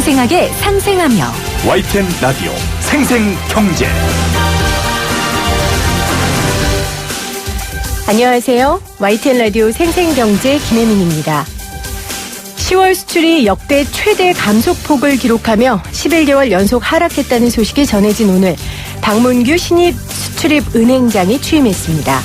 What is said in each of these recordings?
생생하게 상생하며 YTN 라디오 생생경제. 안녕하세요. YTN 라디오 생생경제 김혜민입니다. 10월 수출이 역대 최대 감소폭을 기록하며 11개월 연속 하락했다는 소식이 전해진 오늘 박문규 신입 수출입은행장이 취임했습니다.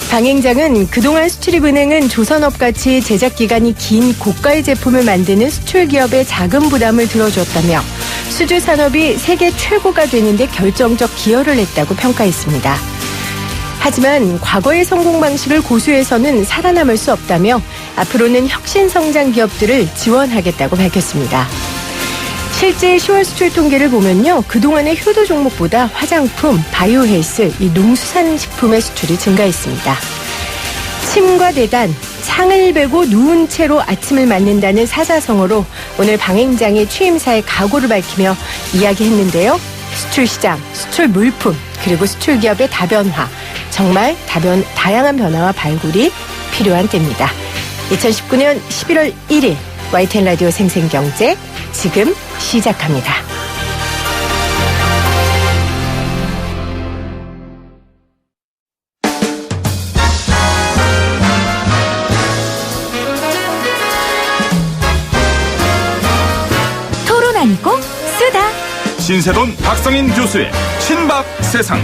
방 행장은 그동안 수출입은행은 조선업같이 제작기간이 긴 고가의 제품을 만드는 수출기업의 자금 부담을 들어줬다며 수주산업이 세계 최고가 되는 데 결정적 기여를 했다고 평가했습니다. 하지만 과거의 성공 방식을 고수해서는 살아남을 수 없다며 앞으로는 혁신성장 기업들을 지원하겠다고 밝혔습니다. 실제 10월 수출 통계를 보면요. 그동안의 효도 종목보다 화장품, 바이오 헬스, 농수산식품의 수출이 증가했습니다. 침과 대단, 창을 베고 누운 채로 아침을 맞는다는 사자성어로 오늘 방 행장의 취임사의 각오를 밝히며 이야기했는데요. 수출시장, 수출 물품, 그리고 수출기업의 다변화, 정말 다양한 변화와 발굴이 필요한 때입니다. 2019년 11월 1일 YTN 라디오 생생경제 지금 시작합니다. 토론 아니고 쓰다. 신세돈 박성인 교수의 친박 세상.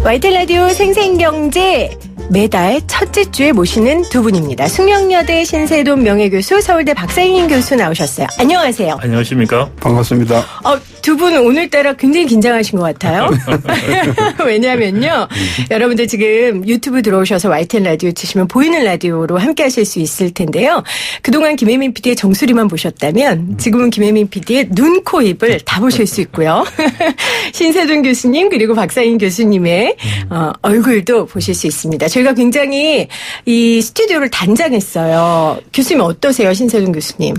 YTN 라디오 생생경제 매달 첫째 주에 모시는 두 분입니다. 숙명여대 신세돈 명예교수, 서울대 박상인 교수 나오셨어요. 안녕하세요. 안녕하십니까? 반갑습니다. 두 분 오늘따라 굉장히 긴장하신 것 같아요. 왜냐하면요. 여러분들 지금 유튜브 들어오셔서 YTN 라디오 치시면 보이는 라디오로 함께 하실 수 있을 텐데요. 그동안 김혜민 PD의 정수리만 보셨다면 지금은 김혜민 PD의 눈, 코, 입을 다 보실 수 있고요. 신세돈 교수님 그리고 박상인 교수님의 얼굴도 보실 수 있습니다. 저희가 굉장히 이 스튜디오를 단장했어요. 교수님 어떠세요? 신세돈 교수님.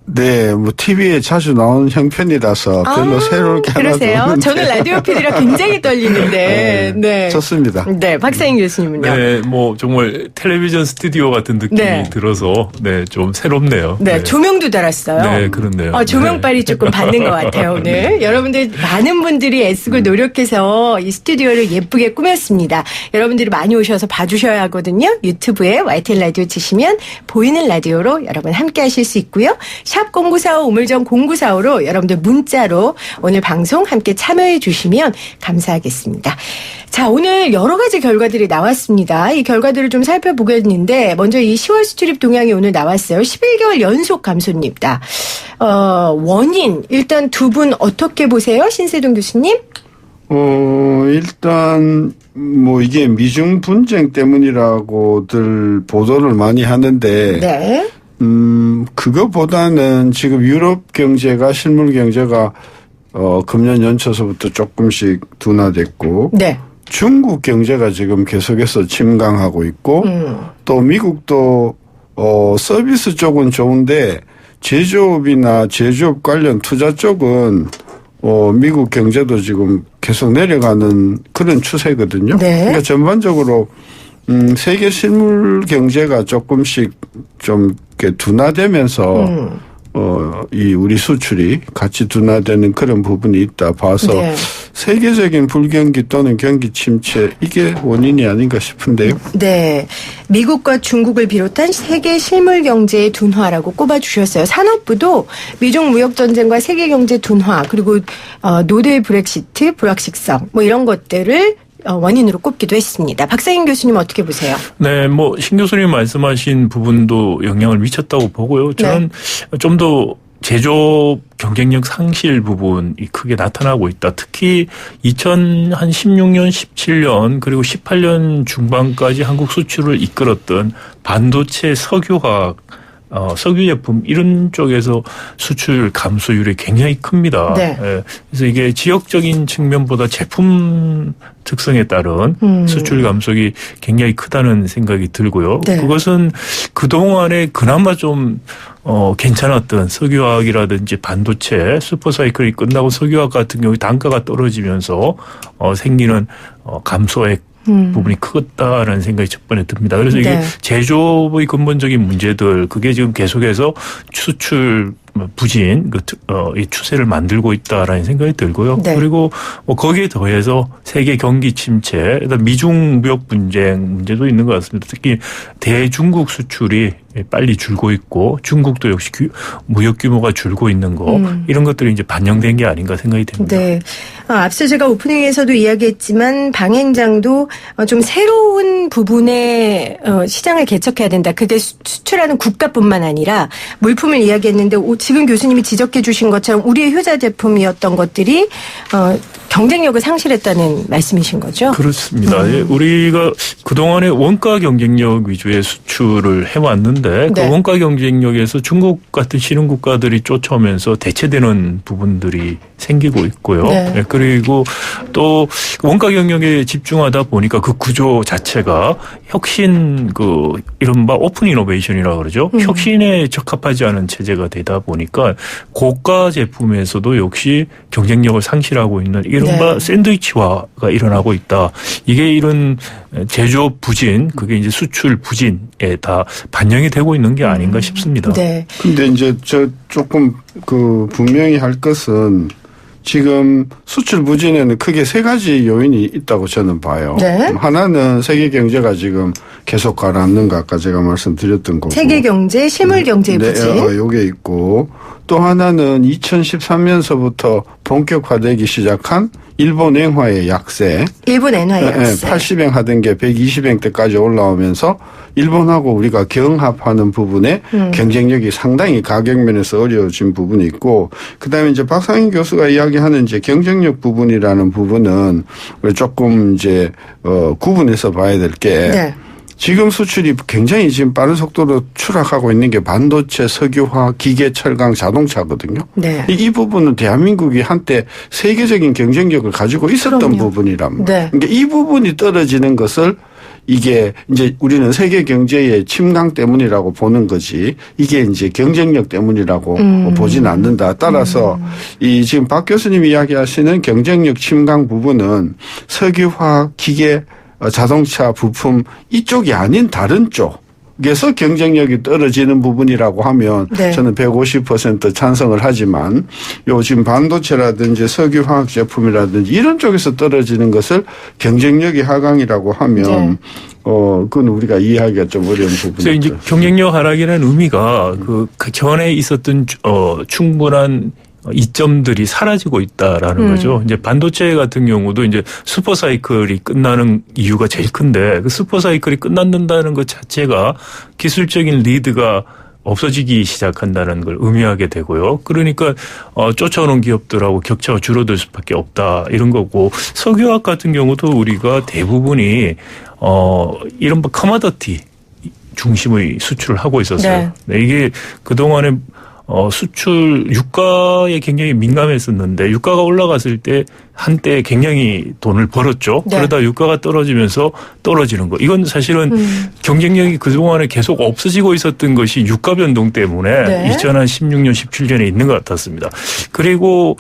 네, TV에 자주 나오는 형편이라서 별로 새롭게 하나도 그러세요? 없는데. 저는 라디오 PD라 굉장히 떨리는데. 네. 좋습니다. 네, 박상인 교수님은요? 네, 정말 텔레비전 스튜디오 같은 느낌이 들어서, 좀 새롭네요. 네, 조명도 달았어요. 네, 그렇네요. 조명빨이 조금 받는 것 같아요, 오늘. 여러분들, 많은 분들이 애쓰고 노력해서 이 스튜디오를 예쁘게 꾸몄습니다. 여러분들이 많이 오셔서 봐주셔야 하거든요. 유튜브에 YTN 라디오 치시면 보이는 라디오로 여러분 함께 하실 수 있고요. 샵 0945 우물정 0945로 여러분들 문자로 오늘 방송 함께 참여해 주시면 감사하겠습니다. 자, 오늘 여러 가지 결과들이 나왔습니다. 이 결과들을 좀 살펴보겠는데 먼저 이 10월 수출입 동향이 오늘 나왔어요. 11개월 연속 감소입니다. 원인 일단 두 분 어떻게 보세요? 신세돈 교수님? 일단 이게 미중 분쟁 때문이라고들 보도를 많이 하는데 네. 그거보다는 지금 유럽 경제가 실물 경제가 금년 연초서부터 조금씩 둔화됐고 네. 중국 경제가 지금 계속해서 침강하고 있고 또 미국도 서비스 쪽은 좋은데 제조업이나 제조업 관련 투자 쪽은 미국 경제도 지금 계속 내려가는 그런 추세거든요. 네. 그러니까 전반적으로 세계 실물 경제가 조금씩 좀 이렇게 둔화되면서 이 우리 수출이 같이 둔화되는 그런 부분이 있다 봐서 네. 세계적인 불경기 또는 경기 침체 이게 원인이 아닌가 싶은데요. 네. 미국과 중국을 비롯한 세계 실물 경제의 둔화라고 꼽아주셨어요. 산업부도 미중 무역 전쟁과 세계 경제 둔화 그리고 노딜 브렉시트, 불확실성 이런 것들을 원인으로 꼽기도 했습니다. 박상인 교수님 어떻게 보세요? 네, 신 교수님 말씀하신 부분도 영향을 미쳤다고 보고요. 저는 좀 더 제조업 경쟁력 상실 부분이 크게 나타나고 있다. 특히 2016년, 17년 그리고 18년 중반까지 한국 수출을 이끌었던 반도체, 석유화학, 석유제품 이런 쪽에서 수출 감소율이 굉장히 큽니다. 네. 그래서 이게 지역적인 측면보다 제품 특성에 따른 수출 감소가 굉장히 크다는 생각이 들고요. 네. 그것은 그동안에 그나마 좀 괜찮았던 석유화학이라든지 반도체 슈퍼사이클이 끝나고 석유화학 같은 경우 단가가 떨어지면서 생기는 감소액 부분이 크겠다라는 생각이 첫 번에 듭니다. 그래서 이게 네. 제조업의 근본적인 문제들 그게 지금 계속해서 수출 부진 이 추세를 만들고 있다라는 생각이 들고요. 네. 그리고 거기에 더해서 세계 경기 침체, 미중 무역 분쟁 문제도 있는 것 같습니다. 특히 대중국 수출이 빨리 줄고 있고 중국도 역시 무역 규모가 줄고 있는 거 이런 것들이 이제 반영된 게 아닌가 생각이 됩니다. 네. 앞서 제가 오프닝에서도 이야기했지만 방행장도 좀 새로운 부분에 시장을 개척해야 된다. 그게 수출하는 국가뿐만 아니라 물품을 이야기했는데 지금 교수님이 지적해 주신 것처럼 우리의 효자 제품이었던 것들이 경쟁력을 상실했다는 말씀이신 거죠? 그렇습니다. 우리가 그동안에 원가 경쟁력 위주의 수출을 해왔는데 그 네. 원가 경쟁력에서 중국 같은 신흥 국가들이 쫓아오면서 대체되는 부분들이 생기고 있고요. 네. 그리고 또 원가 경쟁에 집중하다 보니까 그 구조 자체가 혁신 이른바 오픈 이노베이션이라고 그러죠. 혁신에 적합하지 않은 체제가 되다 보니까 고가 제품에서도 역시 경쟁력을 상실하고 있는 이른바 네. 샌드위치화가 일어나고 있다. 이게 이런 제조업 부진, 그게 이제 수출 부진에 다 반영이 되고 있는 게 아닌가 싶습니다. 네. 근데 이제 조금 분명히 할 것은 지금 수출 부진에는 크게 세 가지 요인이 있다고 저는 봐요. 네. 하나는 세계 경제가 지금 계속 가라앉는 거 아까 제가 말씀드렸던 거고. 세계 경제, 실물 경제의 부진. 요게 있고 또 하나는 2013년서부터 본격화되기 시작한 일본 엔화의 약세. 일본 엔화의 약세. 80엔 하던 게 120엔대까지 올라오면서 일본하고 우리가 경합하는 부분에 경쟁력이 상당히 가격 면에서 어려워진 부분이 있고 그다음에 이제 박상인 교수가 이야기하는 이제 경쟁력 부분이라는 부분은 조금 이제 구분해서 봐야 될 게 네. 지금 수출이 굉장히 지금 빠른 속도로 추락하고 있는 게 반도체, 석유화, 기계, 철강, 자동차거든요. 네. 이 부분은 대한민국이 한때 세계적인 경쟁력을 가지고 있었던 그럼요. 부분이랍니다. 네. 그러니까 이 부분이 떨어지는 것을 이게 이제 우리는 세계 경제의 침강 때문이라고 보는 거지 이게 이제 경쟁력 때문이라고 보지는 않는다. 따라서 이 지금 박 교수님이 이야기하시는 경쟁력 침강 부분은 석유화, 기계, 자동차 부품 이쪽이 아닌 다른 쪽에서 경쟁력이 떨어지는 부분이라고 하면 네. 저는 150% 찬성을 하지만 요 지금 반도체라든지 석유화학 제품이라든지 이런 쪽에서 떨어지는 것을 경쟁력이 하강이라고 하면 네. 그건 우리가 이해하기가 좀 어려운 부분이죠. 그래서 이제 경쟁력 하락이라는 의미가 그 전에 있었던 충분한 이점들이 사라지고 있다라는 거죠. 이제 반도체 같은 경우도 이제 슈퍼사이클이 끝나는 이유가 제일 큰데 그 슈퍼사이클이 끝난다는 것 자체가 기술적인 리드가 없어지기 시작한다는 걸 의미하게 되고요. 그러니까 쫓아오는 기업들하고 격차가 줄어들 수밖에 없다 이런 거고 석유화학 같은 경우도 우리가 대부분이 이른바 커머더티 중심의 수출을 하고 있었어요. 네. 이게 그동안에 수출 유가에 굉장히 민감했었는데 유가가 올라갔을 때 한때 굉장히 돈을 벌었죠. 네. 그러다 유가가 떨어지면서 떨어지는 거. 이건 사실은 경쟁력이 그동안에 계속 없어지고 있었던 것이 유가 변동 때문에 네. 2016년, 17년에 있는 것 같았습니다. 그리고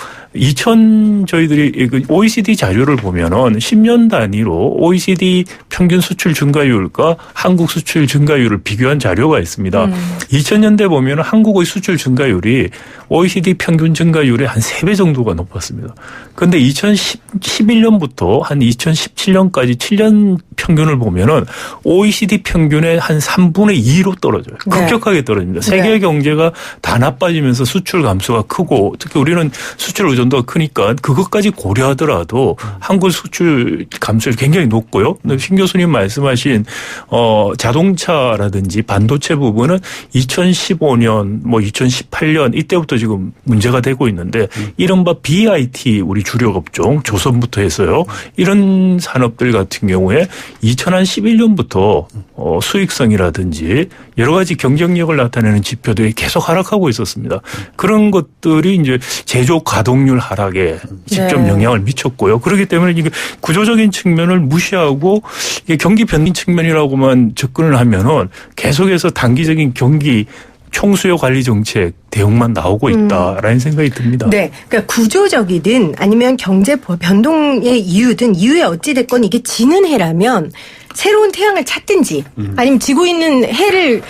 저희들이 OECD 자료를 보면은 10년 단위로 OECD 평균 수출 증가율과 한국 수출 증가율을 비교한 자료가 있습니다. 2000년대 보면은 한국의 수출 증가율이 OECD 평균 증가율의 한 3배 정도가 높았습니다. 그런데 2011년부터 한 2017년까지 7년 평균을 보면은 OECD 평균의 한 3분의 2로 떨어져요. 급격하게 떨어집니다. 세계 경제가 다 나빠지면서 수출 감소가 크고 특히 우리는 수출 의존도가 크니까 그것까지 고려하더라도 한국 수출 감소율이 굉장히 높고요. 신 교수님 말씀하신 자동차라든지 반도체 부분은 2015년 2018년 이때부터 지금 문제가 되고 있는데 이른바 BIT 우리 주력 업종 조선부터 해서요. 이런 산업들 같은 경우에 2011년부터 수익성이라든지 여러 가지 경쟁력을 나타내는 지표들이 계속 하락하고 있었습니다. 그런 것들이 이제 제조 가동률 하락에 직접 영향을 미쳤고요. 그렇기 때문에 이게 구조적인 측면을 무시하고 이게 경기 변동 측면이라고만 접근을 하면은 계속해서 단기적인 경기 총수요 관리 정책 대응만 나오고 있다라는 생각이 듭니다. 네. 그러니까 구조적이든 아니면 경제 변동의 이유든 이유에 어찌됐건 이게 지는 해라면 새로운 태양을 찾든지 아니면 지고 있는 해를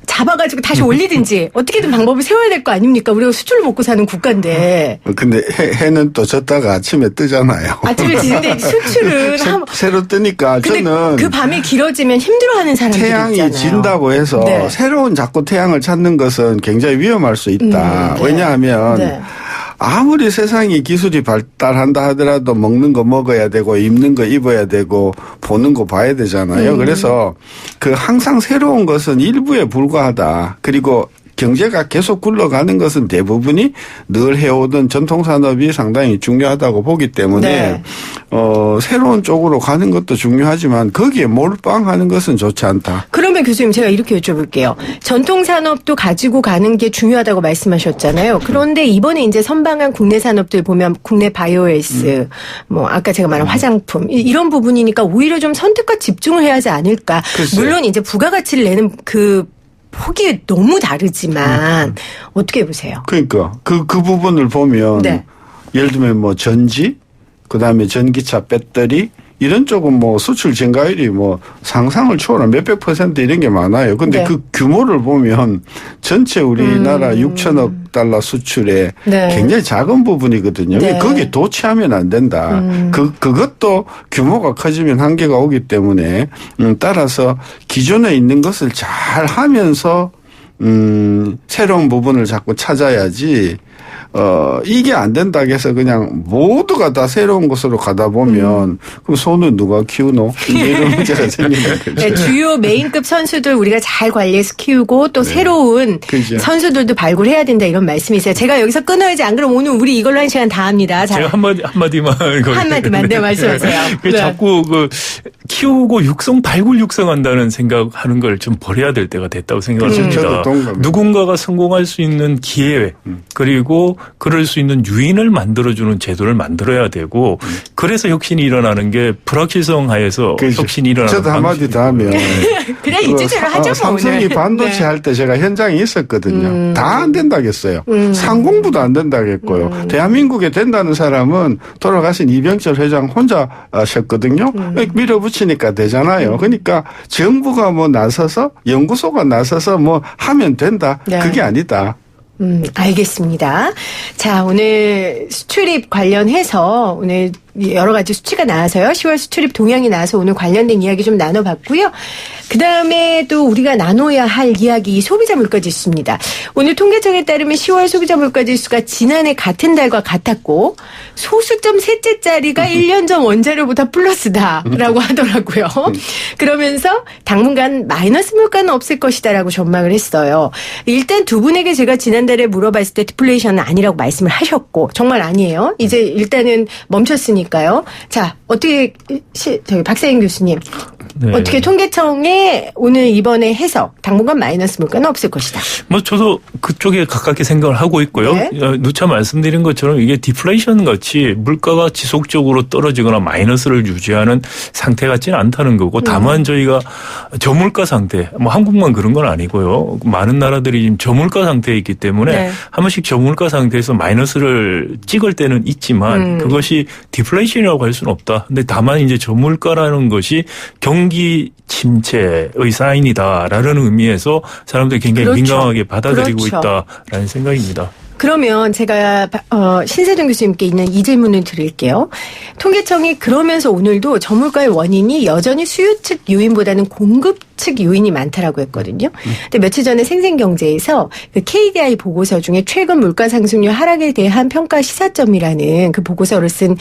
잡아가지고 다시 올리든지 어떻게든 방법을 세워야 될 거 아닙니까? 우리가 수출을 먹고 사는 국가인데. 근데 해는 또 졌다가 아침에 뜨잖아요. 아침에 지는데 수출은 새로 뜨니까 근데 저는 그 밤이 길어지면 힘들어하는 사람들이 태양이 있잖아요. 진다고 해서 네. 새로운 자꾸 태양을 찾는 것은 굉장히 위험할 수 있다. 네. 왜냐하면 네. 아무리 세상이 기술이 발달한다 하더라도 먹는 거 먹어야 되고 입는 거 입어야 되고 보는 거 봐야 되잖아요. 그래서 그 항상 새로운 것은 일부에 불과하다. 그리고 경제가 계속 굴러가는 것은 대부분이 늘 해오던 전통산업이 상당히 중요하다고 보기 때문에 네. 새로운 쪽으로 가는 것도 중요하지만 거기에 몰빵하는 것은 좋지 않다. 그러면 교수님 제가 이렇게 여쭤볼게요. 전통산업도 가지고 가는 게 중요하다고 말씀하셨잖아요. 그런데 이번에 이제 선방한 국내 산업들 보면 국내 바이오헬스, 뭐 아까 제가 말한 화장품 이런 부분이니까 오히려 좀 선택과 집중을 해야 하지 않을까. 글쎄요. 물론 이제 부가가치를 내는 그 폭이 너무 다르지만 어떻게 보세요? 그러니까 그 부분을 보면 네. 예를 들면 뭐 전지, 그다음에 전기차 배터리 이런 쪽은 뭐 수출 증가율이 뭐 상상을 초월한 몇백 % 이런 게 많아요. 근데 네. 그 규모를 보면 전체 우리나라 6천억 달러 수출의 네. 굉장히 작은 부분이거든요. 네. 거기에 도취하면 안 된다. 그것도 규모가 커지면 한계가 오기 때문에 따라서 기존에 있는 것을 잘 하면서 새로운 부분을 자꾸 찾아야지. 이게 안 된다 해서 그냥 모두가 다 새로운 곳으로 가다 보면 그럼 소는 누가 키우노? 이런 문제가 생기는 거죠. 네, 주요 메인급 선수들 우리가 잘 관리해서 키우고 또 새로운 그죠. 선수들도 발굴해야 된다 이런 말씀이세요. 제가 여기서 끊어야지 안 그러면 오늘 우리 이걸로 한 시간 다 합니다. 자, 제가 한마디만 한마디만 네, 말씀하세요. 네. 자꾸 키우고 발굴 육성한다는 생각하는 걸 좀 버려야 될 때가 됐다고 생각합니다. 저도 동감합니다. 누군가가 성공할 수 있는 기회 그리고 그럴 수 있는 유인을 만들어주는 제도를 만들어야 되고 그래서 혁신이 일어나는 게 불확실성 하에서 그렇죠. 혁신이 일어나는 저도 한마디 더 하면 그냥 이제저래 하죠. 뭐 삼성이 오늘. 반도체 네. 할 때 제가 현장에 있었거든요. 다 안 된다겠어요. 상공부도 안 된다겠고요. 대한민국에 된다는 사람은 돌아가신 이병철 회장 혼자 하셨거든요. 밀어붙이니까 되잖아요. 그러니까 정부가 뭐 나서서 연구소가 나서서 뭐 하면 된다. 네. 그게 아니다. 알겠습니다. 자, 오늘 수출입 관련해서 오늘 여러 가지 수치가 나와서요. 10월 수출입 동향이 나와서 오늘 관련된 이야기 좀 나눠봤고요. 그다음에 또 우리가 나눠야 할 이야기 소비자 물가지수입니다. 오늘 통계청에 따르면 10월 소비자 물가지수가 지난해 같은 달과 같았고 소수점 셋째 자리가 1년 전 원자료보다 플러스다라고 하더라고요. 그러면서 당분간 마이너스 물가는 없을 것이다라고 전망을 했어요. 일단 두 분에게 제가 지난달에 물어봤을 때 디플레이션은 아니라고 말씀을 하셨고 정말 아니에요. 이제 일단은 멈췄으니까요. 자, 어떻게 저기 박사인 교수님 네. 어떻게 통계청의 오늘 이번에 해석 당분간 마이너스 물가는 없을 것이다. 뭐 저도 그쪽에 가깝게 생각을 하고 있고요. 네. 누차 말씀드린 것처럼 이게 디플레이션 같이 물가가 지속적으로 떨어지거나 마이너스를 유지하는 상태 같지는 않다는 거고 다만 저희가 저물가 상태 뭐 한국만 그런 건 아니고요. 많은 나라들이 지금 저물가 상태에 있기 때문에 네. 한 번씩 저물가 상태에서 마이너스를 찍을 때는 있지만 그것이 디플레이션이라고 할 수는 없다. 근데 다만 이제 저물가라는 것이 경기 침체의 사인이다라는 의미에서 사람들이 굉장히 그렇죠. 민감하게 받아들이고 그렇죠. 있다라는 생각입니다. 그러면 제가 신세동 교수님께 있는 이 질문을 드릴게요. 통계청이 그러면서 오늘도 저물가의 원인이 여전히 수요 측 요인보다는 공급 측 요인이 많다라고 했거든요. 근데 며칠 전에 생생경제에서 그 KDI 보고서 중에 최근 물가 상승률 하락에 대한 평가 시사점이라는 그 보고서를 쓴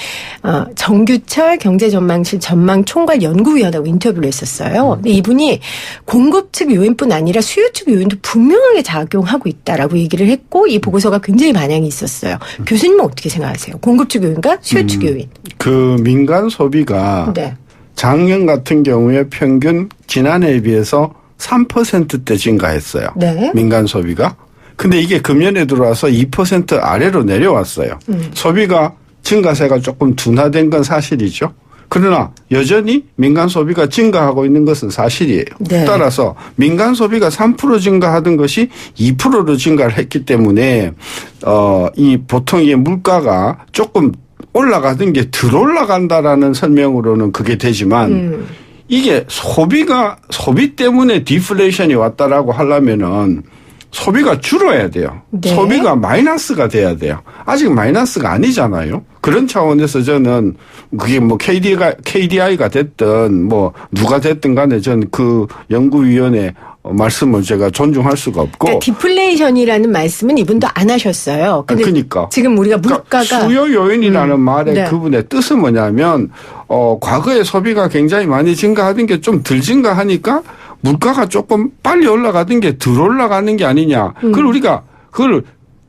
정규철 경제전망실 전망총괄 연구위원하고 인터뷰를 했었어요. 근데 이분이 공급 측 요인뿐 아니라 수요 측 요인도 분명하게 작용하고 있다라고 얘기를 했고 이 보고서가 굉장히 반향이 있었어요. 교수님은 어떻게 생각하세요? 공급 측 요인과 수요 측 요인. 그 민간 소비가 네. 작년 같은 경우에 평균 지난해에 비해서 3%대 증가했어요. 네. 민간 소비가. 근데 이게 금년에 들어와서 2% 아래로 내려왔어요. 소비가 증가세가 조금 둔화된 건 사실이죠. 그러나 여전히 민간 소비가 증가하고 있는 것은 사실이에요. 네. 따라서 민간 소비가 3% 증가하던 것이 2%로 증가를 했기 때문에 이 보통 이 물가가 조금 올라가던 게 덜 올라간다라는 설명으로는 그게 되지만 이게 소비 때문에 디플레이션이 왔다라고 하려면은 소비가 줄어야 돼요. 네. 소비가 마이너스가 돼야 돼요. 아직 마이너스가 아니잖아요. 그런 차원에서 저는 그게 뭐 KDI가 됐든 뭐 누가 됐든 간에 저는 그 연구위원회 말씀을 제가 존중할 수가 없고. 그러니까 디플레이션이라는 말씀은 이분도 안 하셨어요. 근데 그러니까. 지금 우리가 물가가 수요 요인이라는 말의 네. 그분의 뜻은 뭐냐면 과거에 소비가 굉장히 많이 증가하던 게 좀 덜 증가하니까 물가가 조금 빨리 올라가던 게 덜 올라가는 게 아니냐. 그걸 우리가 그걸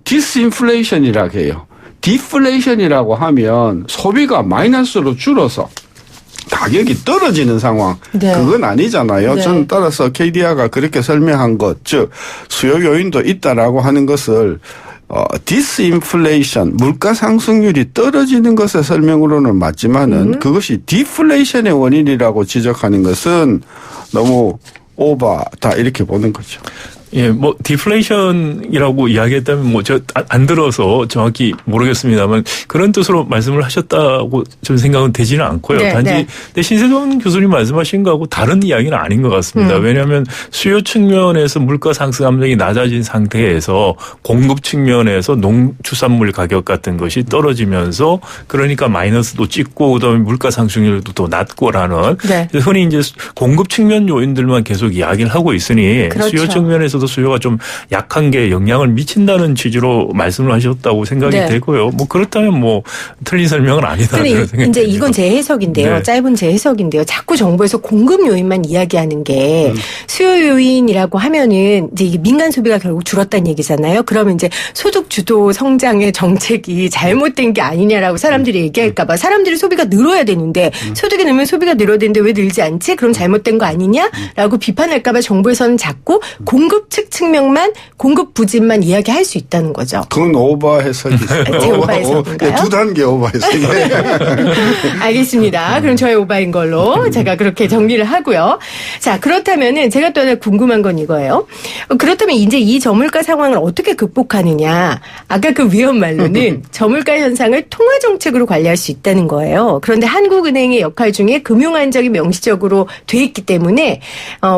디스인플레이션이라고 해요. 디플레이션이라고 하면 소비가 마이너스로 줄어서 가격이 떨어지는 상황. 네. 그건 아니잖아요. 네. 저는 따라서 KDI가 그렇게 설명한 것, 즉 수요 요인도 있다라고 하는 것을 디스인플레이션, 물가 상승률이 떨어지는 것의 설명으로는 맞지만은 그것이 디플레이션의 원인이라고 지적하는 것은 너무 오바다 이렇게 보는 거죠. 예, 뭐 디플레이션이라고 이야기했다면 뭐 저 안 들어서 정확히 모르겠습니다만 그런 뜻으로 말씀을 하셨다고 저는 생각은 되지는 않고요. 네, 단지 네. 근데 신세동 교수님 말씀하신 거하고 다른 이야기는 아닌 것 같습니다. 왜냐하면 수요 측면에서 물가 상승 압력이 낮아진 상태에서 공급 측면에서 농축산물 가격 같은 것이 떨어지면서 그러니까 마이너스도 찍고 그다음에 물가 상승률도 더 낮고라는 네. 흔히 이제 공급 측면 요인들만 계속 이야기를 하고 있으니 그렇죠. 수요 측면에서도 수요가 좀 약한 게 영향을 미친다는 취지로 말씀을 하셨다고 생각이 네. 되고요. 뭐 그렇다면 뭐 틀린 설명은 아니다. 근데 이제 이건 제 해석인데요. 네. 짧은 제 해석인데요. 자꾸 정부에서 공급 요인만 이야기하는 게 수요 요인이라고 하면은 이제 이게 민간 소비가 결국 줄었다는 얘기잖아요. 그러면 이제 소득 주도 성장의 정책이 잘못된 게 아니냐라고 사람들이 얘기할까 봐. 사람들이 소비가 늘어야 되는데 소득이 늘면 소비가 늘어야 되는데 왜 늘지 않지? 그럼 잘못된 거 아니냐라고 비판할까 봐 정부에서는 자꾸 공급 측 측면만 공급 부진만 이야기할 수 있다는 거죠. 그건 오버 해석이죠. 제 오버 해석인가요? 두 단계 오버 해석이에요. 알겠습니다. 그럼 저의 오바인 걸로 제가 그렇게 정리를 하고요. 자, 그렇다면은 제가 또 하나 궁금한 건 이거예요. 그렇다면 이제 이 저물가 상황을 어떻게 극복하느냐. 아까 그 위원 말로는 저물가 현상을 통화 정책으로 관리할 수 있다는 거예요. 그런데 한국은행의 역할 중에 금융안정이 명시적으로 돼 있기 때문에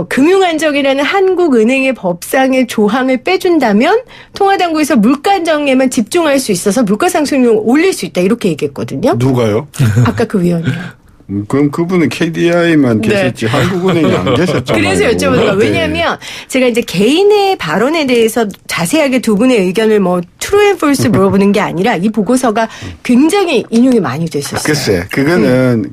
금융안정이라는 한국은행의 법상의 조항을 빼준다면 통화당국에서 물가 안정에만 집중할 수 있어서 물가 상승률을 올릴 수 있다 이렇게 얘기했거든요. 누가요? 아까 그 위원이요. 그럼 그분은 KDI만 네. 계셨지 한국은행이 안 계셨잖아요. 그래서 여쭤보는 거예요. 네. 왜냐하면 제가 이제 개인의 발언에 대해서 자세하게 두 분의 의견을 뭐 true and false 물어보는 게 아니라 이 보고서가 굉장히 인용이 많이 됐었어요. 글쎄, 그거는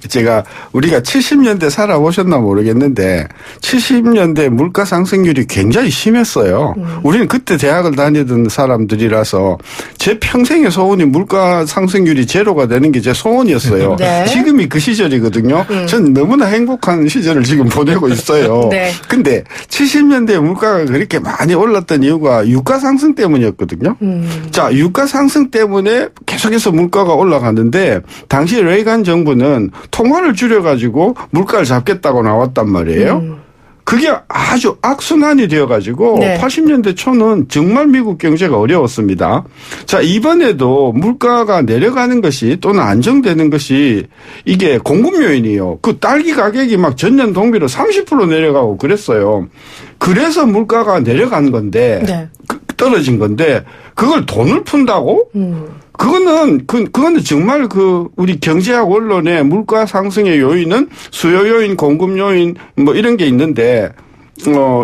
제가 우리가 70년대 살아보셨나 모르겠는데 70년대 물가 상승률이 굉장히 심했어요. 우리는 그때 대학을 다니던 사람들이라서 제 평생의 소원이 물가 상승률이 제로가 되는 게 제 소원이었어요. 네. 지금이 그 시절이거든요. 전 너무나 행복한 시절을 지금 보내고 있어요. 네. 근데 70년대 물가가 그렇게 많이 올랐던 이유가 유가 상승 때문이었거든요. 자, 유가 상승 때문에 계속해서 물가가 올라갔는데 당시 레이간 정부는 통화를 줄여가지고 물가를 잡겠다고 나왔단 말이에요. 그게 아주 악순환이 되어가지고 네. 80년대 초는 정말 미국 경제가 어려웠습니다. 자, 이번에도 물가가 내려가는 것이 또는 안정되는 것이 이게 공급 요인이에요. 그 딸기 가격이 막 전년 동비로 30% 내려가고 그랬어요. 그래서 물가가 내려간 건데 네. 떨어진 건데 그걸 돈을 푼다고? 그거는 정말 우리 경제학 원론의 물가 상승의 요인은 수요 요인, 공급 요인 뭐 이런 게 있는데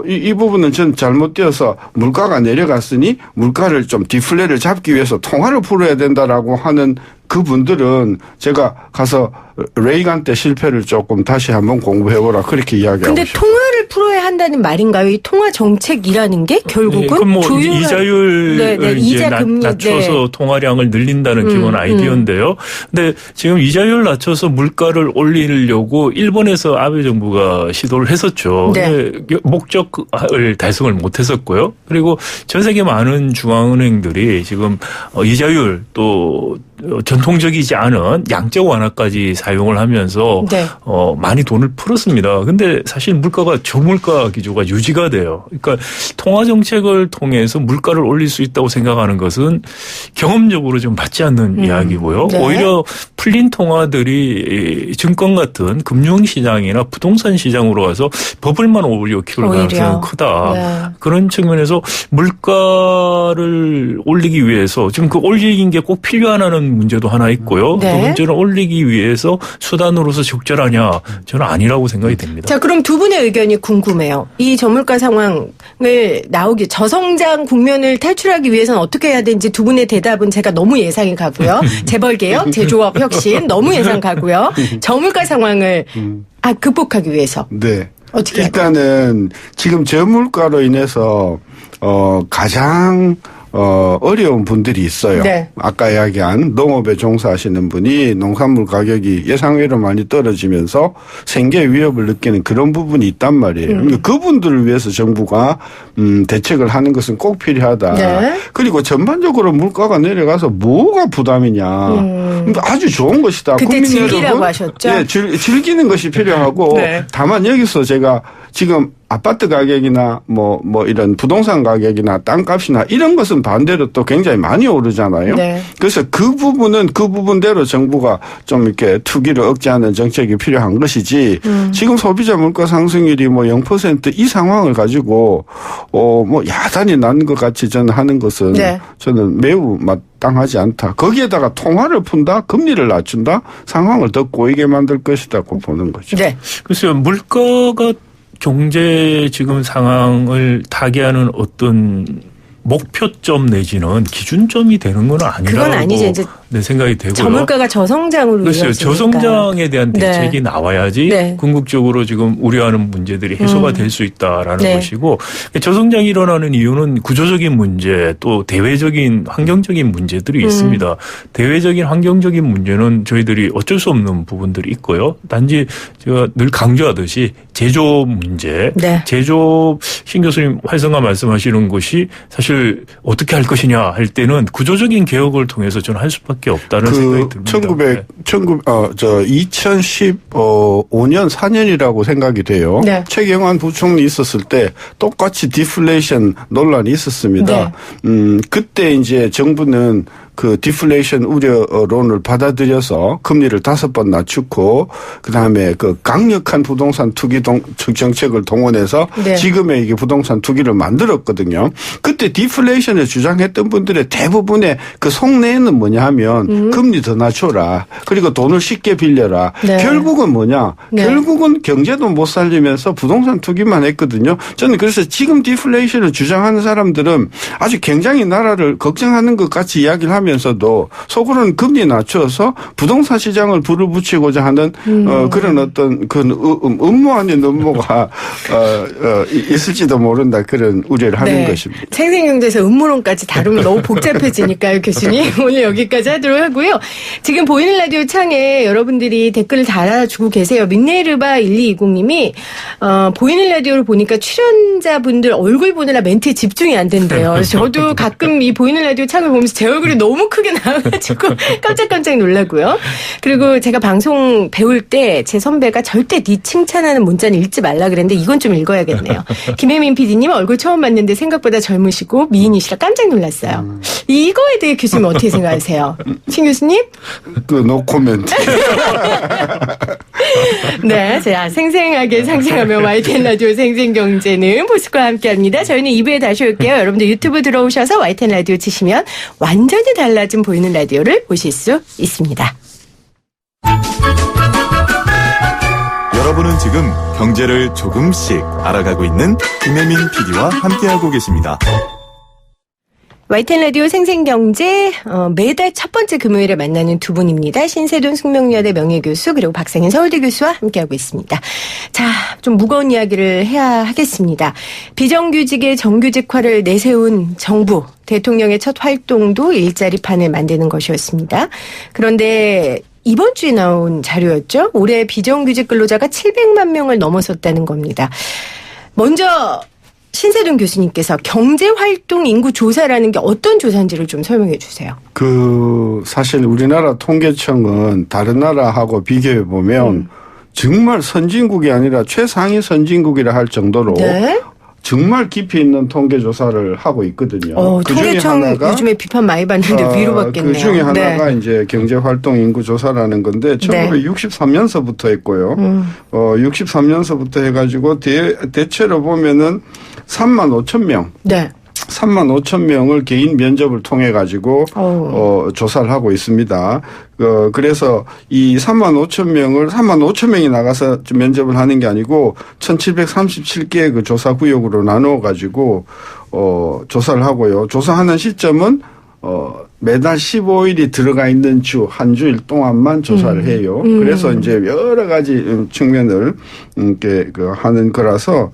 이 부분은 전 잘못되어서 물가가 내려갔으니 물가를 좀 디플레를 잡기 위해서 통화를 풀어야 된다라고 하는 그분들은 제가 가서 레이간 때 실패를 조금 다시 한번 공부해보라 그렇게 이야기하고 근데 싶어요. 통화를 풀어야 한다는 말인가요? 이 통화 정책이라는 게 결국은 그럼 뭐 조율을 이자율을 이제 이자 금리 낮춰서 통화량을 늘린다는 기본 아이디어인데요. 근데 지금 이자율 낮춰서 물가를 올리려고 일본에서 아베 정부가 시도를 했었죠. 네. 근데 목적을 달성을 못했었고요. 그리고 전 세계 많은 중앙은행들이 지금 이자율 또 전통적이지 않은 양적 완화까지 사용을 하면서 네. 많이 돈을 풀었습니다. 근데 사실 물가가 저물가 기조가 유지가 돼요. 그러니까 통화 정책을 통해서 물가를 올릴 수 있다고 생각하는 것은 경험적으로 좀 맞지 않는 이야기고요. 네. 오히려 풀린 통화들이 증권 같은 금융시장이나 부동산 시장으로 가서 버블만 오히려 키울 가능성이 크다. 네. 그런 측면에서 물가를 올리기 위해서 지금 그 올리는 게 꼭 필요하다는 문제도 하나 있고요. 네. 그 문제는 올리기 위해서 수단으로서 적절하냐 저는 아니라고 생각이 됩니다. 자, 그럼 두 분의 의견이 궁금해요. 이 저물가 상황을 저성장 국면을 탈출하기 위해서는 어떻게 해야 되는지 두 분의 대답은 제가 너무 예상이 가고요. 재벌개혁, 제조업 혁신 너무 예상 가고요. 저물가 상황을 극복하기 위해서. 네. 어떻게 일단은 지금 저물가로 인해서 가장 어려운 분들이 있어요. 네. 아까 이야기한 농업에 종사하시는 분이 농산물 가격이 예상외로 많이 떨어지면서 생계 위협을 느끼는 그런 부분이 있단 말이에요. 그러니까 그분들을 위해서 정부가 대책을 하는 것은 꼭 필요하다. 네. 그리고 전반적으로 물가가 내려가서 뭐가 부담이냐. 아주 좋은 것이다. 그때 국민 즐기라고 여러분, 하셨죠? 예, 즐기는 것이 필요하고 네. 다만 여기서 제가 지금 아파트 가격이나 뭐 이런 부동산 가격이나 땅값이나 이런 것은 반대로 또 굉장히 많이 오르잖아요. 네. 그래서 그 부분은 그 부분대로 정부가 좀 이렇게 투기를 억제하는 정책이 필요한 것이지 지금 소비자 물가 상승률이 뭐 0% 이 상황을 가지고 뭐 야단이 난 것 같이 저는 하는 것은 네. 저는 매우 마땅하지 않다. 거기에다가 통화를 푼다, 금리를 낮춘다, 상황을 더 꼬이게 만들 것이라고 보는 거죠. 네. 글쎄요, 물가가 경제 지금 상황을 타개하는 어떤 목표점 내지는 기준점이 되는 건 아니라고 그건 아니죠. 이제 내 생각이 되고요. 저물가가 저성장으로 글쎄요. 이어지니까. 저성장에 대한 대책이 네. 나와야지 네. 궁극적으로 지금 우려하는 문제들이 해소가 될 수 있다라는 네. 것이고 저성장이 일어나는 이유는 구조적인 문제 또 대외적인 환경적인 문제들이 있습니다. 대외적인 환경적인 문제는 저희들이 어쩔 수 없는 부분들이 있고요. 단지 제가 늘 강조하듯이 제조업 문제, 네. 제조업 신 교수님 활성화 말씀하시는 것이 사실 어떻게 할 것이냐 할 때는 구조적인 개혁을 통해서 저는 할 수밖에 없다는 생각이 듭니다. 2015년 4년이라고 생각이 돼요. 네. 최경환 부총리 있었을 때 똑같이 디플레이션 논란이 있었습니다. 그때 이제 정부는 그 디플레이션 우려론을 받아들여서 금리를 5번 낮추고 그다음에 그 강력한 부동산 투기 정책을 동원해서 네. 지금의 이게 부동산 투기를 만들었거든요. 그때 디플레이션을 주장했던 분들의 대부분의 그 속내에는 뭐냐 하면 금리 더 낮춰라. 그리고 돈을 쉽게 빌려라. 네. 결국은 뭐냐? 네. 결국은 경제도 못 살리면서 부동산 투기만 했거든요. 저는 그래서 지금 디플레이션을 주장하는 사람들은 아주 굉장히 나라를 걱정하는 것 같이 이야기를 하면서도 속으로는 금리 낮춰서 부동산 시장을 불을 붙이고자 하는 그런 어떤 그 음모 아닌 음모가 있을지도 모른다 그런 우려를 하는 것입니다. 생생경제에서 음모론까지 다루면 너무 복잡해지니까요, 교수님. 오늘 여기까지 하도록 하고요. 지금 보이는 라디오 창에 여러분들이 댓글을 달아주고 계세요. 민네르바 1220님이 보이는 라디오를 보니까 출연자분들 얼굴 보느라 멘트에 집중이 안 된대요. 그래서 저도 가끔 이 보이는 라디오 창을 보면서 제 얼굴이 너무 크게 나와가지고 깜짝깜짝 놀라고요. 그리고 제가 방송 배울 때 제 선배가 절대 네 칭찬하는 문자는 읽지 말라 그랬는데 이건 좀 읽어야겠네요. 김혜민 PD님 얼굴 처음 봤는데 생각보다 젊으시고 미인이시라 깜짝 놀랐어요. 이거에 대해 교수님 어떻게 생각하세요? 신 교수님? 노 코멘트. 네, 자 생생하게 상생하며 YTN 라디오 생생경제는 보스과 함께합니다. 저희는 2부에 다시 올게요. 여러분들 유튜브 들어오셔서 YTN 라디오 치시면 완전히 달라진 보이는 라디오를 보실 수 있습니다. 여러분은 지금 경제를 조금씩 알아가고 있는 김혜민 PD와 함께하고 계십니다. YTN 라디오 생생경제 매달 첫 번째 금요일에 만나는 두 분입니다. 신세돈 숙명여대 명예교수 그리고 박상현 서울대 교수와 함께하고 있습니다. 자, 좀 무거운 이야기를 해야 하겠습니다. 비정규직의 정규직화를 내세운 정부 대통령의 첫 활동도 일자리판을 만드는 것이었습니다. 그런데 이번 주에 나온 자료였죠. 올해 비정규직 근로자가 700만 명을 넘어섰다는 겁니다. 먼저 신세동 교수님께서 경제활동 인구 조사라는 게 어떤 조사인지를 좀 설명해 주세요. 사실 우리나라 통계청은 다른 나라하고 비교해 보면 정말 선진국이 아니라 최상위 선진국이라 할 정도로 네. 정말 깊이 있는 통계 조사를 하고 있거든요. 통계청 요즘에 비판 많이 받는데 위로받겠네요. 그 중에 하나가 이제 경제활동 인구 조사라는 건데 1963년서부터 했고요. 63년서부터 해가지고 대체로 보면은 3만 5천 명. 네. 3만 5천 명을 개인 면접을 통해 가지고 조사를 하고 있습니다. 그래서 이 3만 5천 명을 3만 5천 명이 나가서 면접을 하는 게 아니고 1737개의 그 조사 구역으로 나누어 가지고 조사를 하고요. 조사하는 시점은 매달 15일이 들어가 있는 주 한 주일 동안만 조사를 해요. 그래서 이제 여러 가지 측면을 이렇게 하는 거라서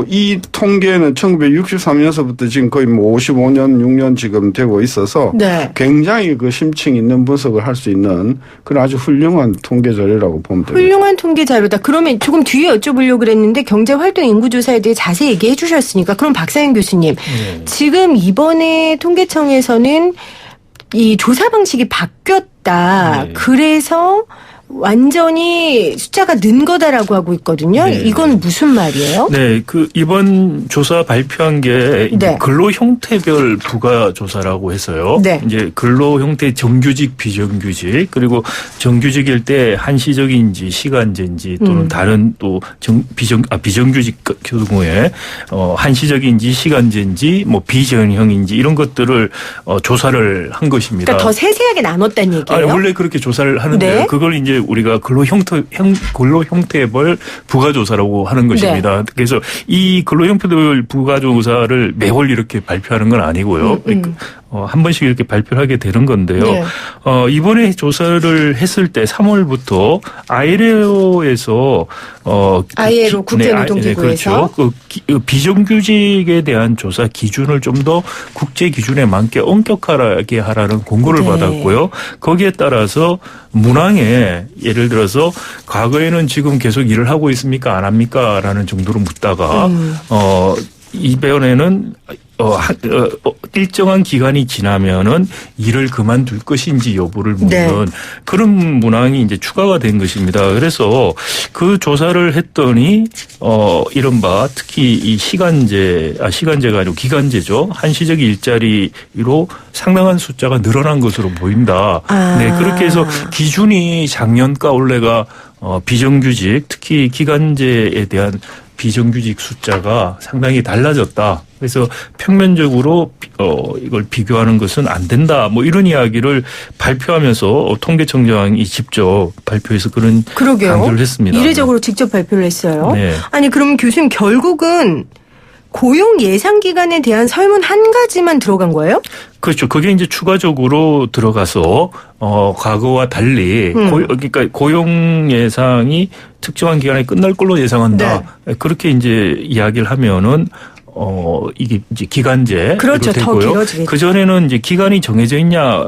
이 통계는 1963년서부터 지금 거의 55년, 6년 지금 되고 있어서 네. 굉장히 그 심층 있는 분석을 할 수 있는 그런 아주 훌륭한 통계 자료라고 보면 됩니다. 훌륭한 통계 자료다. 그러면 조금 뒤에 여쭤보려고 그랬는데 경제활동 인구조사에 대해 자세히 얘기해 주셨으니까 그럼 박사현 교수님 지금 이번에 통계청에서는 이 조사 방식이 바뀌었다. 네. 그래서 완전히 숫자가 는 거다라고 하고 있거든요. 네. 이건 무슨 말이에요? 네, 이번 조사 발표한 게 네. 근로 형태별 부가 조사라고 해서요. 네. 이제 근로 형태 정규직, 비정규직 그리고 정규직일 때 한시적인지 시간제인지 또는 다른 또 비정규직 경우에 한시적인지 시간제인지 비전형인지 이런 것들을 조사를 한 것입니다. 그러니까 더 세세하게 나눴다는 얘기예요? 원래 그렇게 조사를 하는데요. 네. 그걸 이제 우리가 근로 형태별 부가조사라고 하는 것입니다. 네. 그래서 이 근로 형태별 부가조사를 매월 이렇게 발표하는 건 아니고요. 한 번씩 이렇게 발표를 하게 되는 건데요. 네. 이번에 조사를 했을 때 3월부터 ILO에서 ILO 국제노동기구에서 그렇죠. 비정규직에 대한 조사 기준을 좀 더 국제 기준에 맞게 엄격하게 하라는 공고를 네. 받았고요. 거기에 따라서 문항에 예를 들어서 과거에는 지금 계속 일을 하고 있습니까? 안 합니까? 라는 정도로 묻다가 이번에는 일정한 기간이 지나면은 일을 그만둘 것인지 여부를 묻는 네. 그런 문항이 이제 추가가 된 것입니다. 그래서 그 조사를 했더니 이른바 특히 이 시간제가 아니고 기간제죠. 한시적 일자리로 상당한 숫자가 늘어난 것으로 보인다. 네, 그렇게 해서 기준이 작년과 올해가 비정규직 특히 기간제에 대한 비정규직 숫자가 상당히 달라졌다. 그래서 평면적으로 이걸 비교하는 것은 안 된다. 이런 이야기를 발표하면서 통계청장이 직접 발표해서 그런 강조를 했습니다. 이례적으로 직접 발표를 했어요. 네. 아니 그럼 교수님 결국은 고용 예상 기간에 대한 설문 한 가지만 들어간 거예요? 그렇죠. 그게 이제 추가적으로 들어가서 과거와 달리 그러니까 고용 예상이 특정한 기간에 끝날 걸로 예상한다. 네. 그렇게 이제 이야기를 하면은 이게 이제 기간제로 그렇죠. 되고요. 더 길어지겠죠. 그 전에는 이제 기간이 정해져 있냐,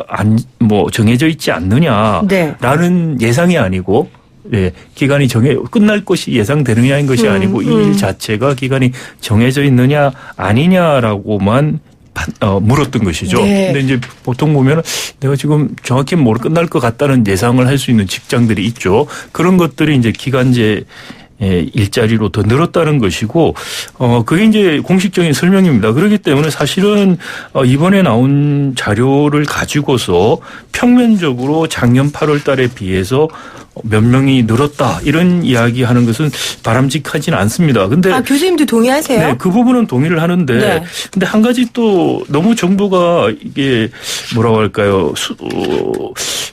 정해져 있지 않느냐라는 네. 예상이 아니고. 네, 기간이 끝날 것이 예상되느냐인 것이 아니고 이 일 자체가 기간이 정해져 있느냐 아니냐라고만 물었던 것이죠. 네. 근데 이제 보통 보면은 내가 지금 정확히 끝날 것 같다는 예상을 할 수 있는 직장들이 있죠. 그런 것들이 이제 기간제 일자리로 더 늘었다는 것이고, 그게 이제 공식적인 설명입니다. 그렇기 때문에 사실은 이번에 나온 자료를 가지고서 평면적으로 작년 8월 달에 비해서 몇 명이 늘었다 이런 이야기하는 것은 바람직하지는 않습니다. 근데 교수님도 동의하세요? 네, 그 부분은 동의를 하는데, 네. 근데 한 가지 또 너무 정부가 이게 뭐라고 할까요?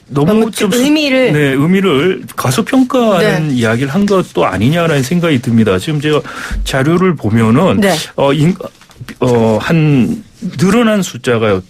너무 좀 의미를 과소평가하는 네. 이야기를 한 것도 아니냐라는 생각이 듭니다. 지금 제가 자료를 보면은 네. 한 늘어난 숫자가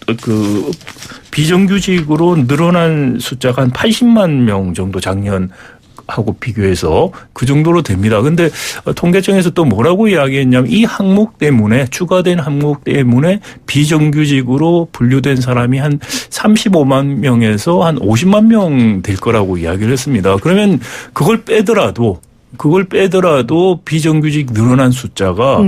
비정규직으로 늘어난 숫자가 한 80만 명 정도 작년하고 비교해서 그 정도로 됩니다. 근데 통계청에서 또 뭐라고 이야기했냐면 이 항목 때문에 추가된 항목 때문에 비정규직으로 분류된 사람이 한 35만 명에서 한 50만 명 될 거라고 이야기를 했습니다. 그러면 그걸 빼더라도 그걸 빼더라도 비정규직 늘어난 숫자가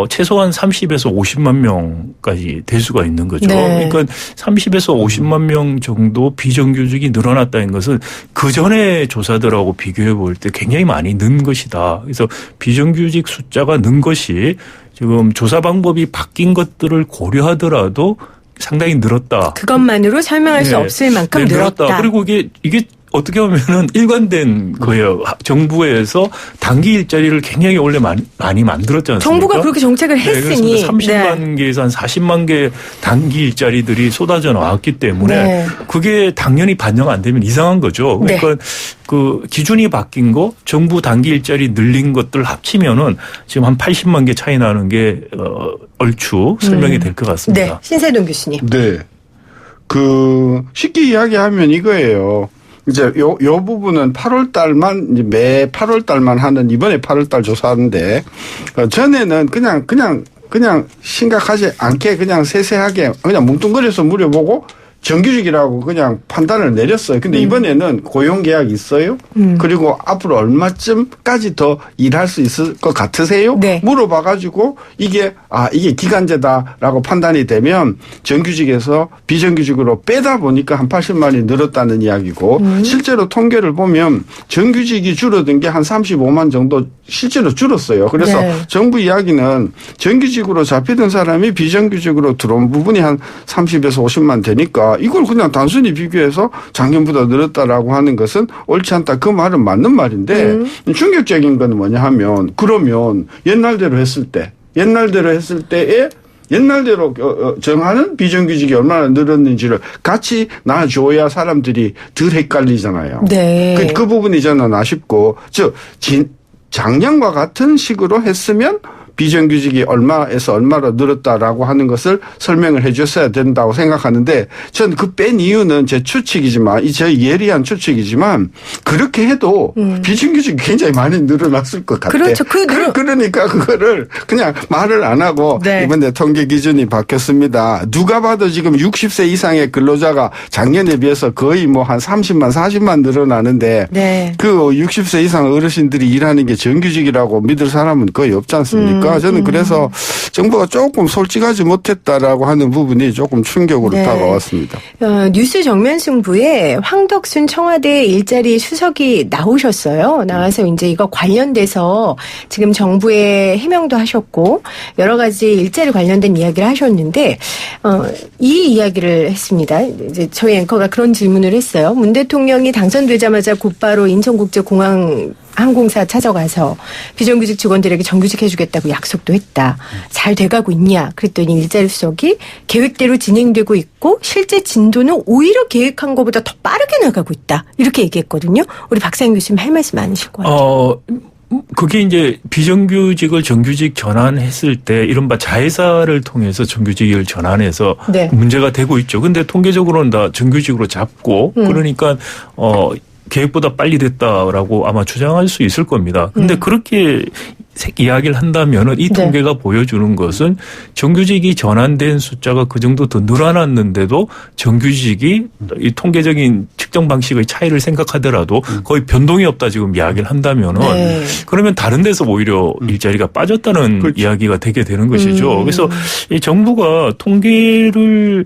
최소한 30에서 50만 명까지 될 수가 있는 거죠. 네. 그러니까 30에서 50만 명 정도 비정규직이 늘어났다는 것은 그전에 조사들하고 비교해 볼 때 굉장히 많이 는 것이다. 그래서 비정규직 숫자가 는 것이 지금 조사 방법이 바뀐 것들을 고려하더라도 상당히 늘었다. 그것만으로 설명할 수 없을 만큼 늘었다. 그리고 이게 어떻게 보면은 일관된 거예요. 정부에서 단기 일자리를 굉장히 원래 많이 만들었지 않습니까? 정부가 그렇게 정책을 했으니. 네, 30만 개에서 한 40만 개 단기 일자리들이 쏟아져 나왔기 때문에 네. 그게 당연히 반영 안 되면 이상한 거죠. 그러니까 네. 그 기준이 바뀐 거, 정부 단기 일자리 늘린 것들 합치면은 지금 한 80만 개 차이 나는 게 얼추 설명이 될 것 같습니다. 네, 신세동 교수님. 네. 쉽게 이야기하면 이거예요. 이제 요 부분은 8월 달만, 이제 매 8월 달만 하는, 이번에 8월 달 조사하는데, 전에는 그냥 심각하지 않게 그냥 세세하게 그냥 뭉뚱그려서 물어보고 정규직이라고 그냥 판단을 내렸어요. 근데 이번에는 고용계약이 있어요. 그리고 앞으로 얼마쯤까지 더 일할 수 있을 것 같으세요? 네. 물어봐가지고 이게 기간제다라고 판단이 되면 정규직에서 비정규직으로 빼다 보니까 한 80만이 늘었다는 이야기고 실제로 통계를 보면 정규직이 줄어든 게 한 35만 정도 실제로 줄었어요. 그래서 네. 정부 이야기는 정규직으로 잡히던 사람이 비정규직으로 들어온 부분이 한 30에서 50만 되니까 이걸 그냥 단순히 비교해서 작년보다 늘었다라고 하는 것은 옳지 않다. 그 말은 맞는 말인데 충격적인 건 뭐냐 하면 그러면 옛날대로 했을 때에 옛날대로 정하는 비정규직이 얼마나 늘었는지를 같이 놔줘야 사람들이 덜 헷갈리잖아요. 네. 그 부분이 저는 아쉽고 작년과 같은 식으로 했으면 비정규직이 얼마에서 얼마로 늘었다라고 하는 것을 설명을 해 줬어야 된다고 생각하는데 전 그 뺀 이유는 제 추측이지만 제 예리한 추측이지만 그렇게 해도 비정규직이 굉장히 많이 늘어났을 것 같아. 그렇죠. 그러니까 그거를 그냥 말을 안 하고 네. 이번에 통계 기준이 바뀌었습니다. 누가 봐도 지금 60세 이상의 근로자가 작년에 비해서 거의 뭐 한 30만 40만 늘어나는데 네. 그 60세 이상 어르신들이 일하는 게 정규직이라고 믿을 사람은 거의 없지 않습니까? 저는 그래서 정부가 조금 솔직하지 못했다라고 하는 부분이 조금 충격으로 네. 다가왔습니다. 뉴스 정면 승부에 황덕순 청와대 일자리 수석이 나오셨어요. 나와서 이제 이거 관련돼서 지금 정부에 해명도 하셨고 여러 가지 일자리 관련된 이야기를 하셨는데 이 이야기를 했습니다. 이제 저희 앵커가 그런 질문을 했어요. 문 대통령이 당선되자마자 곧바로 인천국제공항 항공사 찾아가서 비정규직 직원들에게 정규직 해주겠다고 약속도 했다. 잘 돼가고 있냐? 그랬더니 일자리 수석이 계획대로 진행되고 있고 실제 진도는 오히려 계획한 것보다 더 빠르게 나가고 있다. 이렇게 얘기했거든요. 우리 박상현 교수님 할 말씀 많으실 것 같아요. 그게 이제 비정규직을 정규직 전환했을 때 이른바 자회사를 통해서 정규직을 전환해서 네. 문제가 되고 있죠. 근데 통계적으로는 다 정규직으로 잡고 그러니까 계획보다 빨리 됐다라고 아마 주장할 수 있을 겁니다. 근데 그렇게 이야기를 한다면은 이 통계가 보여주는 것은 정규직이 전환된 숫자가 그 정도 더 늘어났는데도 정규직이 이 통계적인 측정 방식의 차이를 생각하더라도 거의 변동이 없다 지금 이야기를 한다면은 그러면 다른 데서 오히려 일자리가 빠졌다는 그렇죠. 이야기가 되게 되는 것이죠. 그래서 이 정부가 통계를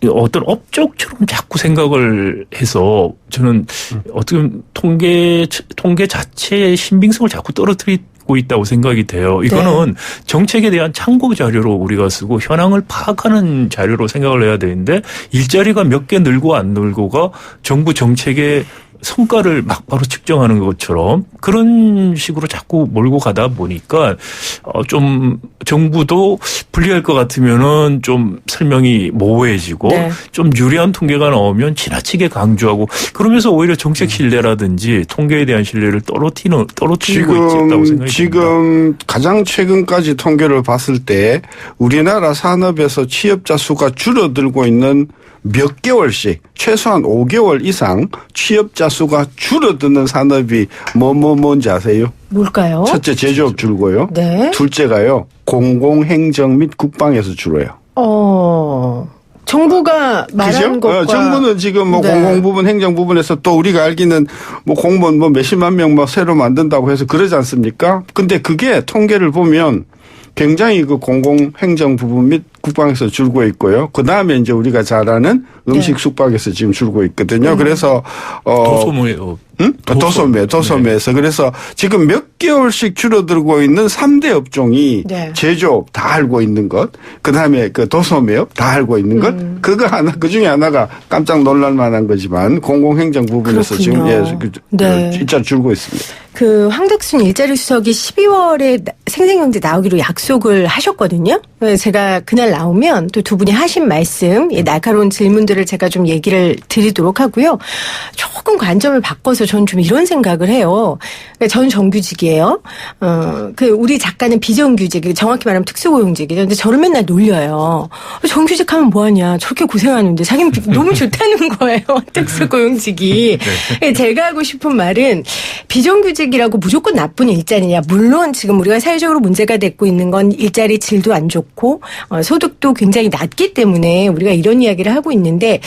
어떤 업적처럼 자꾸 생각을 해서 저는 어떻게 보면 통계 자체의 신빙성을 자꾸 떨어뜨리고 있다고 생각이 돼요. 이거는 정책에 대한 참고 자료로 우리가 쓰고 현황을 파악하는 자료로 생각을 해야 되는데 일자리가 몇 개 늘고 안 늘고가 정부 정책의 성과를 막바로 측정하는 것처럼 그런 식으로 자꾸 몰고 가다 보니까 좀 정부도 불리할 것 같으면은 좀 설명이 모호해지고 좀 유리한 통계가 나오면 지나치게 강조하고 그러면서 오히려 정책 신뢰라든지 통계에 대한 신뢰를 떨어뜨리고 있다고 생각이 지금 듭니다. 가장 최근까지 통계를 봤을 때 우리나라 산업에서 취업자 수가 줄어들고 있는 몇 개월씩 최소한 5개월 이상 취업자 수가 줄어드는 산업이 뭔지 아세요? 뭘까요? 첫째 제조업 줄고요. 네. 둘째가요. 공공행정 및 국방에서 줄어요. 정부가 말한 것과 정부는 지금 뭐 네. 공공부문, 행정부문에서 또 우리가 알기는 뭐 공무원 뭐 몇십만 명 뭐 새로 만든다고 해서 그러지 않습니까? 근데 그게 통계를 보면 굉장히 그 공공행정 부분 및 국방에서 줄고 있고요. 그 다음에 이제 우리가 잘 아는 음식 숙박에서 지금 줄고 있거든요. 그래서 도소매업. 도소매에서. 그래서 지금 몇 개월씩 줄어들고 있는 3대 업종이 네. 제조업 다 알고 있는 것, 그 다음에 그 도소매업 다 알고 있는 것, 그거 하나, 그 중에 하나가 깜짝 놀랄 만한 거지만 공공행정 부분에서 그렇군요. 지금 네. 진짜 줄고 있습니다. 그 황덕순 일자리 수석이 12월에 생생경제 나오기로 약속을 하셨거든요. 제가 그날 나오면 또 두 분이 하신 말씀, 날카로운 질문들을 제가 좀 얘기를 드리도록 하고요. 조금 관점을 바꿔서 저는 좀 이런 생각을 해요. 전 정규직이에요. 우리 작가는 비정규직, 정확히 말하면 특수고용직이죠. 근데 저를 맨날 놀려요. 정규직 하면 뭐하냐. 저렇게 고생하는데 자기는 너무 좋다는 거예요. 특수고용직이. 제가 하고 싶은 말은 비정규직이라고 무조건 나쁜 일자리냐. 물론 지금 우리가 사회적으로 문제가 되고 있는 건 일자리 질도 안 좋고 소득도 굉장히 낮기 때문에 우리가 이런 이야기를 하고 있는데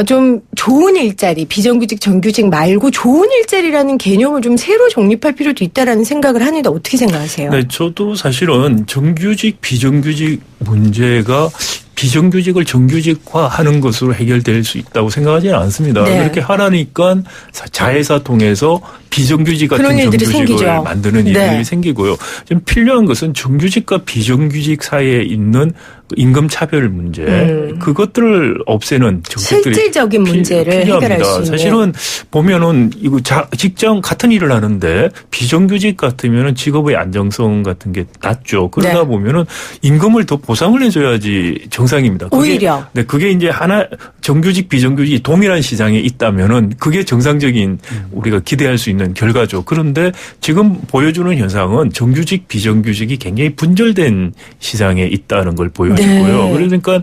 좀 좋은 일자리, 비정규직, 정규직 말고 좋은 일자리라는 개념을 좀 새로 정립할 필요도 있다라는 생각을 하는데 어떻게 생각하세요? 네, 저도 사실은 정규직, 비정규직 문제가 비정규직을 정규직화하는 것으로 해결될 수 있다고 생각하지는 않습니다. 네. 그렇게 하라니까 자회사 통해서 비정규직 같은 정규직을 생기죠. 만드는 일들이 네. 생기고요. 지금 필요한 것은 정규직과 비정규직 사이에 있는 임금 차별 문제, 그것들을 없애는 정책들이 실질적인 문제를 필요합니다. 해결할 수 있는. 사실은 보면은 이거 직장 같은 일을 하는데 비정규직 같으면은 직업의 안정성 같은 게 낮죠. 그러다 네. 보면은 임금을 더 보상을 해줘야지 정상입니다. 오히려. 네, 그게 이제 하나 정규직, 비정규직이 동일한 시장에 있다면은 그게 정상적인 우리가 기대할 수 있는 결과죠. 그런데 지금 보여주는 현상은 정규직, 비정규직이 굉장히 분절된 시장에 있다는 걸 보여주고요. 네. 그러니까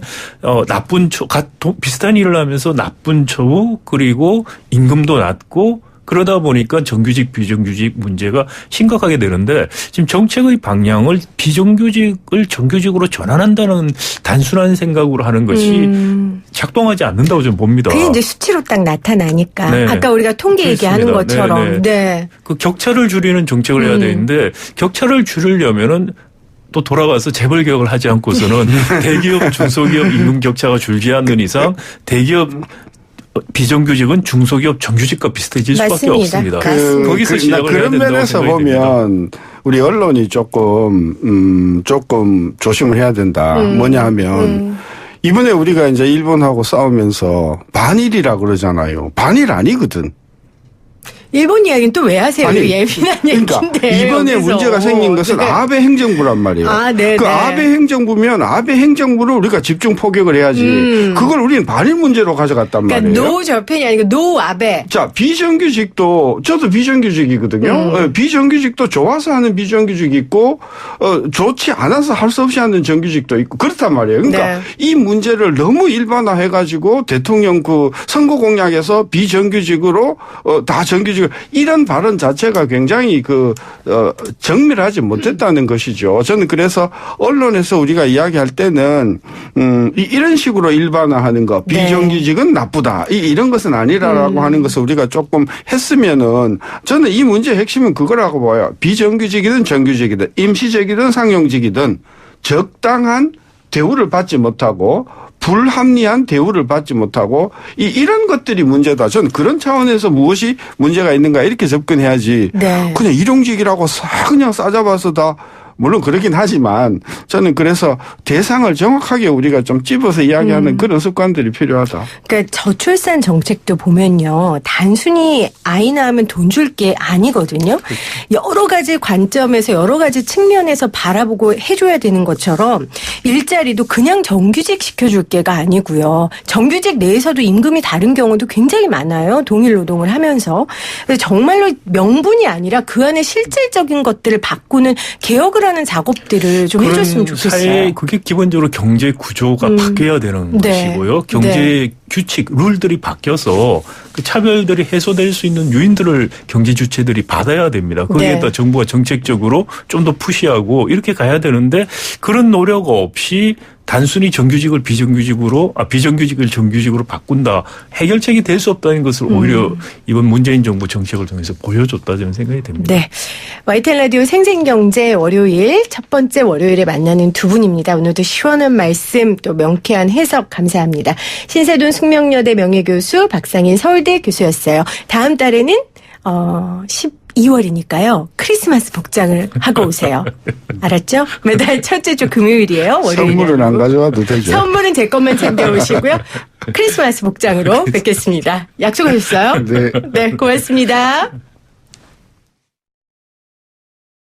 나쁜 비슷한 일을 하면서 나쁜 처우 그리고 임금도 낮고 그러다 보니까 정규직, 비정규직 문제가 심각하게 되는데 지금 정책의 방향을 비정규직을 정규직으로 전환한다는 단순한 생각으로 하는 것이 작동하지 않는다고 저는 봅니다. 그게 이제 수치로 딱 나타나니까. 네. 아까 우리가 통계 얘기하는 것처럼. 네. 네. 그 격차를 줄이는 정책을 해야 되는데 격차를 줄이려면은 또 돌아가서 재벌 개혁을 하지 않고서는 대기업, 중소기업 임금 격차가 줄지 않는 이상 대기업 비정규직은 중소기업 정규직과 비슷해질 수밖에 없습니다. 거기서 시작을 해야 그런 된다고 면에서 생각이 보면 됩니다. 우리 언론이 조금 조심을 해야 된다. 뭐냐 하면 이번에 우리가 이제 일본하고 싸우면서 반일이라 그러잖아요. 반일 아니거든. 일본 이야기는 또 왜 하세요? 아니, 예민한 그러니까 얘기인데. 이번에 여기서. 문제가 생긴 것은 네. 아베 행정부란 말이에요. 아, 네, 그 네. 아베 행정부면 아베 행정부를 우리가 집중 포격을 해야지. 그걸 우리는 반일 문제로 가져갔단 그러니까 말이에요. 노 절편이 아니고 노 아베. 자, 비정규직도 저도 비정규직이거든요. 비정규직도 좋아서 하는 비정규직이 있고 좋지 않아서 할 수 없이 하는 정규직도 있고 그렇단 말이에요. 그러니까 네. 이 문제를 너무 일반화해 가지고 대통령 그 선거 공약에서 비정규직으로 다 정규직을 이런 발언 자체가 굉장히 정밀하지 못했다는 것이죠. 저는 그래서 언론에서 우리가 이야기할 때는 이런 식으로 일반화하는 거 비정규직은 나쁘다 이런 것은 아니라라고 하는 것을 우리가 조금 했으면은 저는 이 문제의 핵심은 그거라고 봐요. 비정규직이든 정규직이든 임시직이든 상용직이든 적당한 대우를 받지 못하고 불합리한 대우를 받지 못하고 이런 것들이 문제다. 저는 그런 차원에서 무엇이 문제가 있는가 이렇게 접근해야지. 네. 그냥 일용직이라고 그냥 싸잡아서 다 물론 그러긴 하지만 저는 그래서 대상을 정확하게 우리가 좀 찝어서 이야기하는 그런 습관들이 필요하다. 그러니까 저출산 정책도 보면요. 단순히 아이 낳으면 돈 줄 게 아니거든요. 여러 가지 관점에서 여러 가지 측면에서 바라보고 해줘야 되는 것처럼 일자리도 그냥 정규직 시켜줄 게가 아니고요. 정규직 내에서도 임금이 다른 경우도 굉장히 많아요. 동일 노동을 하면서. 그래서 정말로 명분이 아니라 그 안에 실질적인 것들을 바꾸는 개혁을 하는 작업들을 좀 해줬으면 좋겠어요. 사회 그게 기본적으로 경제 구조가 바뀌어야 되는 네. 것이고요. 경제 규칙, 룰들이 바뀌어서 그 차별들이 해소될 수 있는 요인들을 경제 주체들이 받아야 됩니다. 거기에다 정부가 정책적으로 좀 더 푸시하고 이렇게 가야 되는데 그런 노력 없이 단순히 정규직을 비정규직을 정규직으로 바꾼다. 해결책이 될 수 없다는 것을 오히려 이번 문재인 정부 정책을 통해서 보여줬다 저는 생각이 됩니다. 네. YTN 라디오 생생경제 월요일 첫 번째 월요일에 만나는 두 분입니다. 오늘도 시원한 말씀 또 명쾌한 해석 감사합니다. 신세돈 숙명여대 명예교수 박상인 서울대 교수였어요. 다음 달에는 12월이니까요. 크리스마스 복장을 하고 오세요. 알았죠? 매달 첫째 주 금요일이에요. 월요일에. 선물은 안 가져와도 되죠. 선물은 제 것만 챙겨오시고요. 크리스마스 복장으로 뵙겠습니다. 약속하셨어요? 네. 네, 고맙습니다.